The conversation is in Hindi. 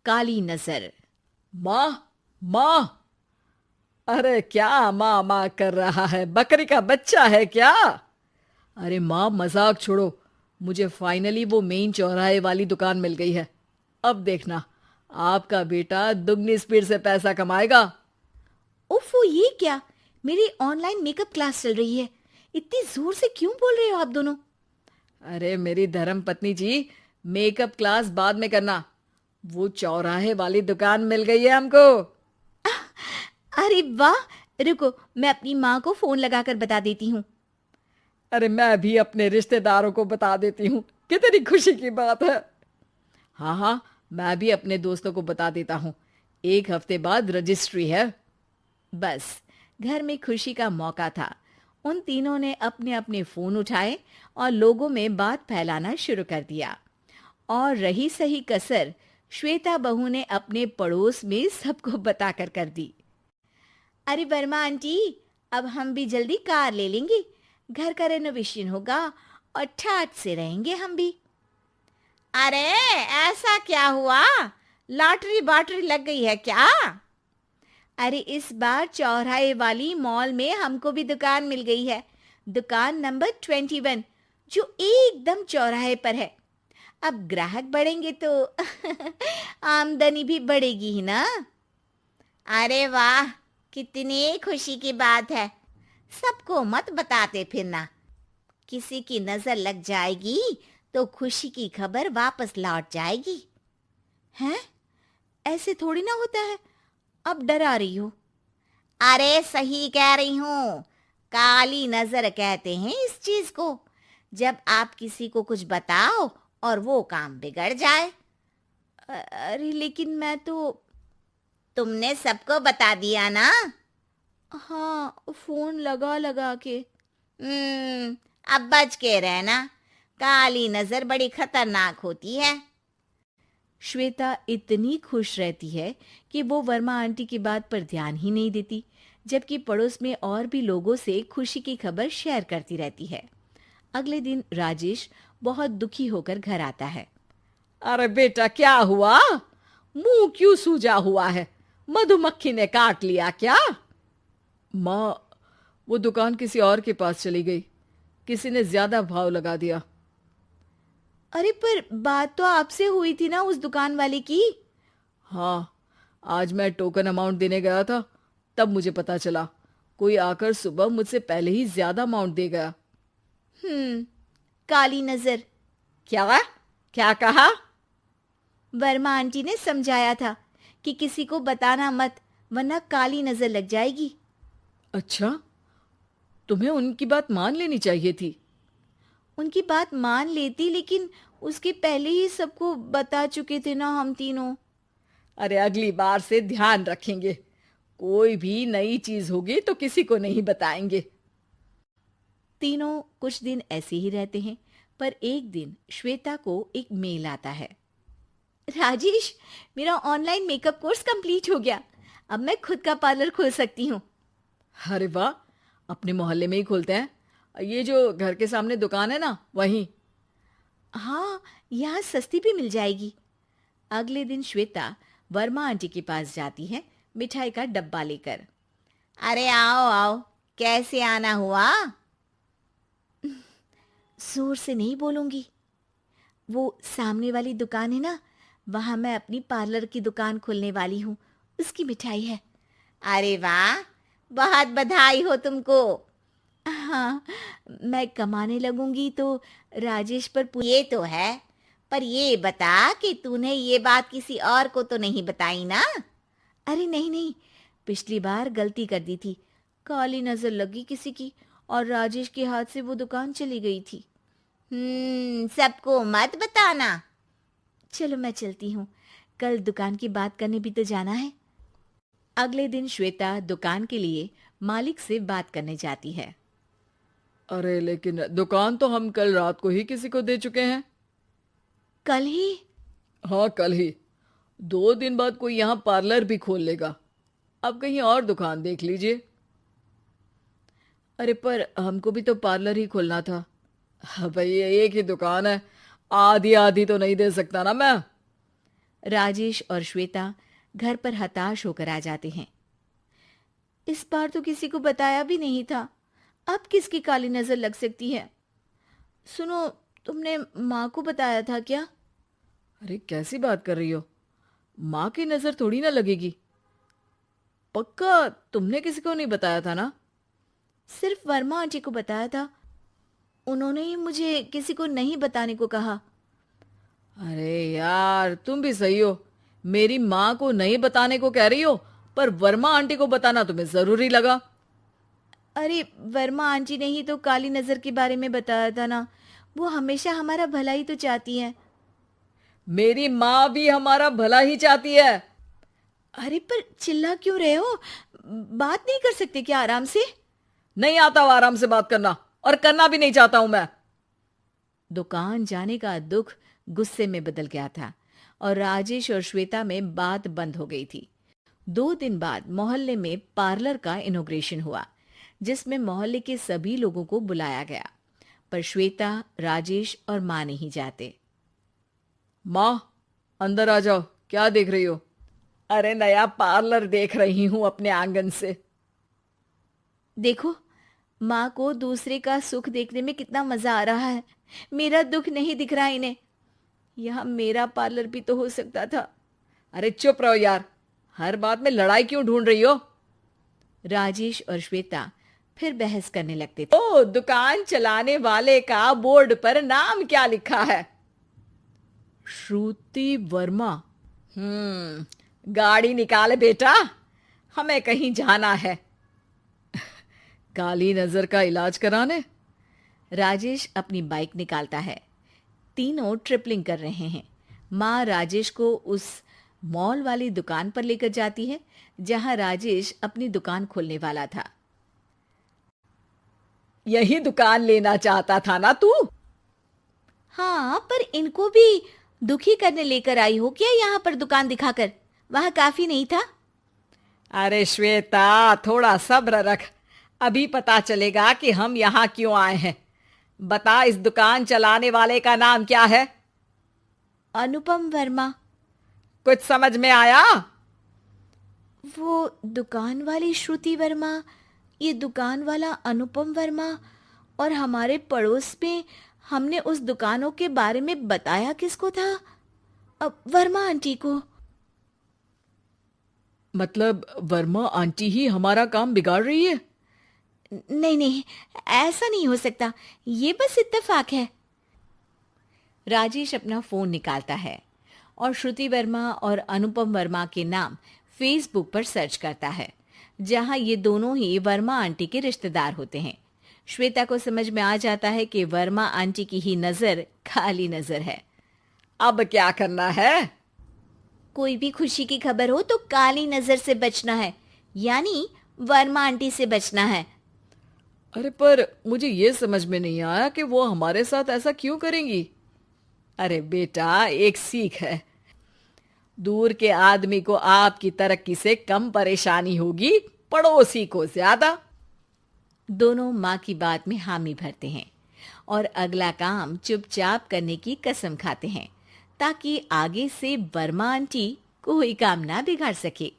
काली नजर। माँ, माँ। अरे क्या माँ माँ कर रहा है? बकरी का बच्चा है क्या? अरे माँ, मजाक छोड़ो। मुझे फाइनली वो मेन चौराहे वाली दुकान मिल गई है। अब देखना, आपका बेटा दुगनी स्पीड से पैसा कमाएगा। ओफो, ये क्या? मेरी ऑनलाइन मेकअप क्लास चल रही है। इतनी जोर से क्यों बोल रहे हो आप दोनों? अरे मेरी धर्म पत्नी जी, मेकअप क्लास बाद में करना। वो चौराहे वाली दुकान मिल गई है हमको। अरे वाह! रुको, मैं अपनी माँ को फोन लगाकर बता देती हूँ। अरे मैं भी अपने रिश्तेदारों को बता देती हूँ। कितनी खुशी की बात है। हाँ हाँ, मैं भी अपने दोस्तों को बता देता हूँ। 1 हफ्ते बाद रजिस्ट्री है। बस, घर में खुशी का मौका था। उन तीनों ने अपने अपने फोन उठाए और लोगों में बात फैलाना शुरू कर दिया। और रही सही कसर, श्वेता बहू ने अपने पड़ोस में सबको बताकर कर दी। अरे वर्मा आंटी, अब हम भी जल्दी कार ले लेंगे। घर का रेनोवेशन होगा और ठाट से रहेंगे हम भी। अरे, ऐसा क्या हुआ? लॉटरी बाटरी लग गई है क्या? अरे, इस बार चौराहे वाली मॉल में हमको भी दुकान मिल गई है। दुकान नंबर 21, जो एकदम चौराहे पर है। अब ग्राहक बढ़ेंगे तो आमदनी भी बढ़ेगी ही ना। अरे वाह, कितनी खुशी की बात है। सबको मत बताते फिरना। किसी की नजर लग जाएगी तो खुशी की खबर वापस लौट जाएगी। हैं? ऐसे थोड़ी ना होता है। अब डरा रही हो। अरे सही कह रही हूँ। काली नजर कहते हैं इस चीज को। जब आप किसी को कुछ बताओ और वो काम बिगड़ जाए। अरे लेकिन मैं तो। तुमने सबको बता दिया ना? हाँ, फोन लगा लगा के। अब बच के रहना। काली नजर बड़ी खतरनाक होती है। श्वेता इतनी खुश रहती है कि वो वर्मा आंटी की बात पर ध्यान ही नहीं देती, जबकि पड़ोस में और भी लोगों से खुशी की खबर शेयर करती रहती है। अगले दिन राजेश बहुत दुखी होकर घर आता है। अरे बेटा, क्या हुआ? मुंह क्यों सूजा हुआ है? मधुमक्खी ने काट लिया क्या? माँ, वो दुकान किसी और के पास चली गई। किसी ने ज्यादा भाव लगा दिया। अरे पर बात तो आपसे हुई थी ना उस दुकान वाले की। हाँ, आज मैं टोकन अमाउंट देने गया था, तब मुझे पता चला। कोई आकर सुबह मुझसे पहले ही ज्यादा अमाउंट दे गया। हम्म, काली नजर। क्या? क्या कहा? वर्मा आंटी ने समझाया था कि किसी को बताना मत, वरना काली नजर लग जाएगी। अच्छा, तुम्हें उनकी बात मान लेनी चाहिए थी। उनकी बात मान लेती, लेकिन उसके पहले ही सबको बता चुके थे ना हम तीनों। अरे अगली बार से ध्यान रखेंगे। कोई भी नई चीज होगी तो किसी को नहीं बताएंगे। तीनों कुछ दिन ऐसे ही रहते हैं, पर एक दिन श्वेता को एक मेल आता है। राजेश, मेरा ऑनलाइन मेकअप कोर्स कंप्लीट हो गया। अब मैं खुद का पार्लर खोल सकती हूँ। अरे वाह, अपने मोहल्ले में ही खोलते हैं। ये जो घर के सामने दुकान है ना, वहीं। हाँ, यहाँ सस्ती भी मिल जाएगी। अगले दिन श्वेता वर्मा आंटी के पास जाती है, मिठाई का डब्बा लेकर। अरे आओ आओ, कैसे आना हुआ? जोर से नहीं बोलूंगी। वो सामने वाली दुकान है ना, वहां मैं अपनी पार्लर की दुकान खोलने वाली हूँ। उसकी मिठाई है। अरे वाह, बहुत बधाई हो तुमको। हाँ, मैं कमाने लगूंगी तो राजेश पर ये तो है। पर ये बता कि तूने ये बात किसी और को तो नहीं बताई ना? अरे नहीं नहीं, पिछली बार गलती कर दी थी। काली नजर लगी किसी की और राजेश के हाथ से वो दुकान चली गई थी। सबको मत बताना। चलो मैं चलती हूँ, कल दुकान की बात करने भी तो जाना है। अगले दिन श्वेता दुकान के लिए मालिक से बात करने जाती है। अरे लेकिन दुकान तो हम कल रात को ही किसी को दे चुके हैं। कल ही? हाँ, कल ही। 2 दिन बाद कोई यहाँ पार्लर भी खोल लेगा। अब कहीं और दुकान देख लीजिए। अरे पर हमको भी तो पार्लर ही खोलना था। हाँ भाई, एक ही दुकान है। आधी आधी तो नहीं दे सकता ना मैं। राजेश और श्वेता घर पर हताश होकर आ जाते हैं। इस बार तो किसी को बताया भी नहीं था, अब किसकी काली नजर लग सकती है? सुनो, तुमने माँ को बताया था क्या? अरे कैसी बात कर रही हो? माँ की नजर थोड़ी ना लगेगी। पक्का तुमने किसी को नहीं बताया था ना? सिर्फ वर्मा आंटी को बताया था, उन्होंने ही मुझे किसी को नहीं बताने को कहा। अरे यार तुम भी सही हो, मेरी माँ को नहीं बताने को कह रही हो, पर वर्मा आंटी को बताना तुम्हें जरूरी लगा। अरे वर्मा आंटी ने ही तो काली नजर के बारे में बताया था ना, वो हमेशा हमारा भला ही तो चाहती है। मेरी माँ भी हमारा भला ही चाहती है। अरे पर चिल्ला क्यों रहे हो? बात नहीं कर सकते क्या आराम से? नहीं आता वो आराम से बात करना, और करना भी नहीं चाहता हूं मैं। दुकान जाने का दुख गुस्से में बदल गया था और राजेश और श्वेता में बात बंद हो गई थी। 2 दिन बाद मोहल्ले में पार्लर का इनॉग्रेशन हुआ, जिसमें मोहल्ले के सभी लोगों को बुलाया गया, पर श्वेता, राजेश और माँ नहीं जाते। माँ अंदर आ जाओ, क्या देख रही हो? अरे नया पार्लर देख रही हूं अपने आंगन से। देखो, माँ को दूसरे का सुख देखने में कितना मजा आ रहा है, मेरा दुख नहीं दिख रहा इन्हें। यह मेरा पार्लर भी तो हो सकता था। अरे चुप रहो यार, हर बात में लड़ाई क्यों ढूंढ रही हो? राजेश और श्वेता फिर बहस करने लगते थे। ओ, दुकान चलाने वाले का बोर्ड पर नाम क्या लिखा है? श्रुति वर्मा। गाड़ी निकाले बेटा, हमें कहीं जाना है। काली नजर का इलाज कराने? राजेश अपनी बाइक निकालता है। तीनों ट्रिपलिंग कर रहे हैं। माँ राजेश को उस मॉल वाली दुकान पर लेकर जाती है जहां राजेश अपनी दुकान खोलने वाला था। यही दुकान लेना चाहता था ना तू? हाँ, पर इनको भी दुखी करने लेकर आई हो क्या यहाँ पर दुकान दिखाकर? वहां काफी नहीं था? अरे श्वेता, थोड़ा सब्र रख, अभी पता चलेगा कि हम यहाँ क्यों आए हैं। बता, इस दुकान चलाने वाले का नाम क्या है? अनुपम वर्मा। कुछ समझ में आया? वो दुकान वाली श्रुति वर्मा, ये दुकान वाला अनुपम वर्मा, और हमारे पड़ोस में हमने उस दुकानों के बारे में बताया किसको था? अब वर्मा आंटी को। मतलब वर्मा आंटी ही हमारा काम बिगाड़ रही है? नहीं नहीं, ऐसा नहीं हो सकता, ये बस इत्तेफाक है। राजेश अपना फोन निकालता है और श्रुति वर्मा और अनुपम वर्मा के नाम फेसबुक पर सर्च करता है, जहां ये दोनों ही वर्मा आंटी के रिश्तेदार होते हैं। श्वेता को समझ में आ जाता है कि वर्मा आंटी की ही नजर काली नजर है। अब क्या करना है? कोई भी खुशी की खबर हो तो काली नजर से बचना है, यानी वर्मा आंटी से बचना है। अरे पर मुझे ये समझ में नहीं आया कि वो हमारे साथ ऐसा क्यों करेंगी। अरे बेटा, एक सीख है, दूर के आदमी को आपकी तरक्की से कम परेशानी होगी, पड़ोसी को ज्यादा। दोनों माँ की बात में हामी भरते हैं और अगला काम चुपचाप करने की कसम खाते हैं, ताकि आगे से वर्मा आंटी कोई काम ना बिगाड़ सके।